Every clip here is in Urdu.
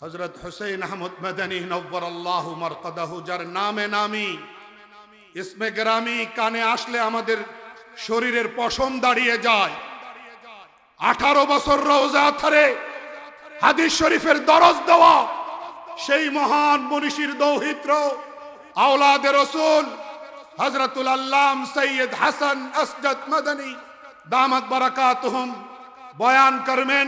হযরত হুসেইন আহমদ মদনী নব্বর আল্লাহ মারকাদাহু, যার নামে নামি ইসমে গ্রামি কানে আসলে আমাদের শরীরের পশম দাঁড়িয়ে যায়। 18 বছর রওজা ধরে হাদিস শরীফের দরজ দেওয়া সেই মহান মনীষীর দৌহিত্র আওলাদে রসুল হযরতুল আল্লাম সৈয়দ হাসান আসজদ মদনী দামাত বরকাতুহুম বয়ান করবেন।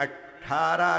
18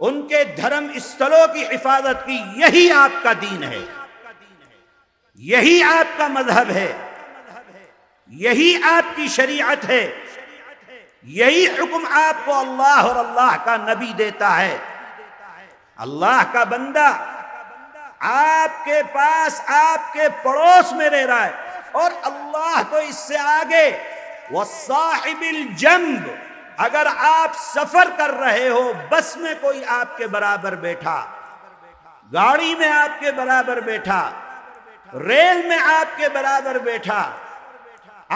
ان کے دھرم استھلوں کی حفاظت کی، یہی آپ کا دین ہے، یہی آپ کا مذہب ہے، یہی آپ کی شریعت ہے، یہی حکم آپ کو اللہ اور اللہ کا نبی دیتا ہے۔ اللہ کا بندہ آپ کے پاس، آپ کے پڑوس میں رہ رہا ہے، اور اللہ تو اس سے آگے، وَالصَّاحِبِ الْجَنْبِ، اگر آپ سفر کر رہے ہو، بس میں کوئی آپ کے برابر بیٹھا، گاڑی میں آپ کے برابر بیٹھا، ریل میں آپ کے برابر بیٹھا،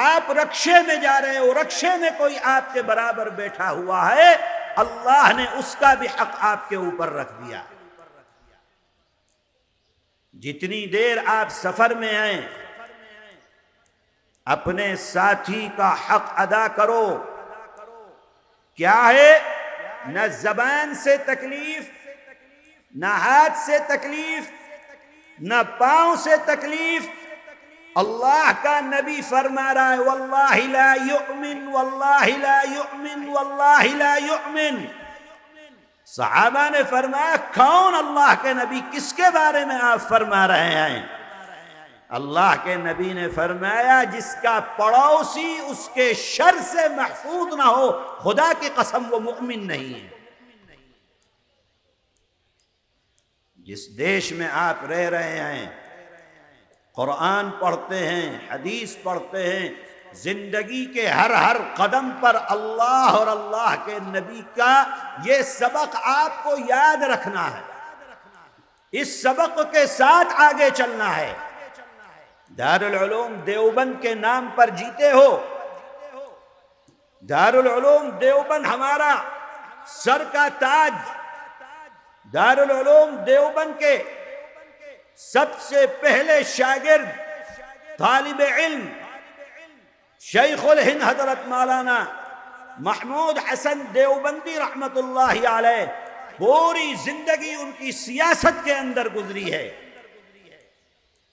آپ رکشے میں جا رہے ہو، رکشے میں کوئی آپ کے برابر بیٹھا ہوا ہے، اللہ نے اس کا بھی حق آپ کے اوپر رکھ دیا۔ جتنی دیر آپ سفر میں ہیں، اپنے ساتھی کا حق ادا کرو۔ کیا ہے؟ نہ زبان سے تکلیف، نہ ہاتھ سے تکلیف، نہ پاؤں سے تکلیف۔ اللہ کا نبی فرما رہا ہے واللہ لا یؤمن، واللہ لا یؤمن، واللہ لا یؤمن۔ صحابہ نے فرمایا کون اللہ کے نبی، کس کے بارے میں آپ فرما رہے ہیں؟ اللہ کے نبی نے فرمایا جس کا پڑوسی اس کے شر سے محفوظ نہ ہو، خدا کی قسم وہ مؤمن نہیں ہے۔ جس دیش میں آپ رہ رہے ہیں، قرآن پڑھتے ہیں، حدیث پڑھتے ہیں، زندگی کے ہر قدم پر اللہ اور اللہ کے نبی کا یہ سبق آپ کو یاد رکھنا ہے، اس سبق کے ساتھ آگے چلنا ہے۔ دارالعلوم دیوبند کے نام پر جیتے ہو، دارالعلوم دیوبند ہمارا سر کا تاج، دارالعلوم دیوبند کے سب سے پہلے شاگرد طالب علم شیخ الہند حضرت مولانا محمود حسن دیوبندی رحمت اللہ علیہ، پوری زندگی ان کی سیاست کے اندر گزری ہے،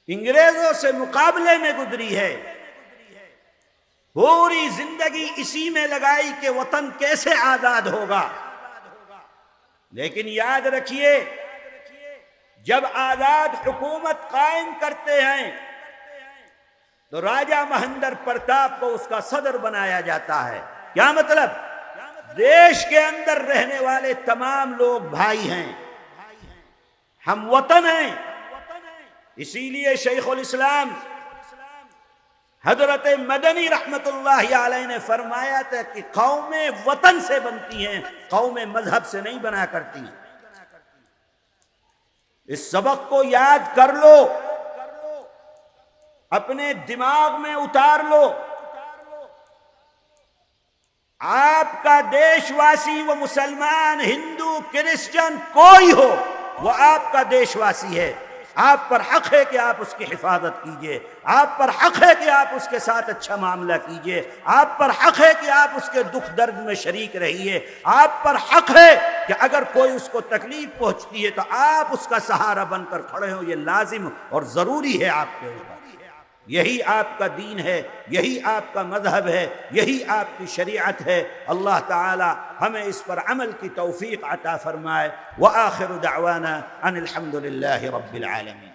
انگریزوں سے مقابلے میں گزری ہے، پوری زندگی اسی میں لگائی کہ وطن کیسے آزاد ہوگا۔ لیکن یاد رکھیے جب آزاد حکومت قائم کرتے ہیں تو راجہ مہندر پرتاپ کو اس کا صدر بنایا جاتا ہے۔ کیا مطلب؟ دیش کے اندر رہنے والے تمام لوگ بھائی ہیں، ہم وطن ہیں۔ اسی لیے شیخ الاسلام حضرت مدنی رحمت اللہ علیہ نے فرمایا تھا کہ قومیں وطن سے بنتی ہیں، قومیں مذہب سے نہیں بنا کرتی۔ اس سبق کو یاد کر لو، اپنے دماغ میں اتار لو۔ آپ کا دیش واسی، وہ مسلمان، ہندو، کرسچن کوئی ہو، وہ آپ کا دیش واسی ہے۔ آپ پر حق ہے کہ آپ اس کی حفاظت کیجئے، آپ پر حق ہے کہ آپ اس کے ساتھ اچھا معاملہ کیجئے، آپ پر حق ہے کہ آپ اس کے دکھ درد میں شریک رہیے، آپ پر حق ہے کہ اگر کوئی اس کو تکلیف پہنچتی ہے تو آپ اس کا سہارا بن کر کھڑے ہو۔ یہ لازم اور ضروری ہے آپ کے اوپر۔ یہی آپ کا دین ہے، یہی آپ کا مذہب ہے، یہی آپ کی شریعت ہے۔ اللہ تعالی ہمیں اس پر عمل کی توفیق عطا فرمائے۔ وآخر دعوانا ان الحمد للہ رب العالمین۔